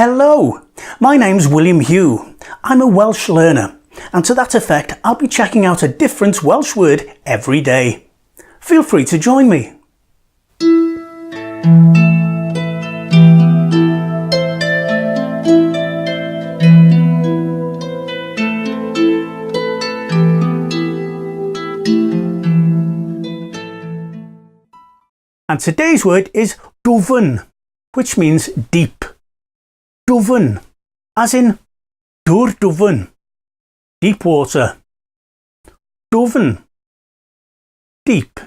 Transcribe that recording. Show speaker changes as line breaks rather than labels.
Hello, my name's William Hugh. I'm a Welsh learner, and to that effect I'll be checking out a different Welsh word every day. Feel free to join me. And today's word is dwfn, which means deep. Dwfn, as in dwr dwfn, deep water. Dwfn, deep.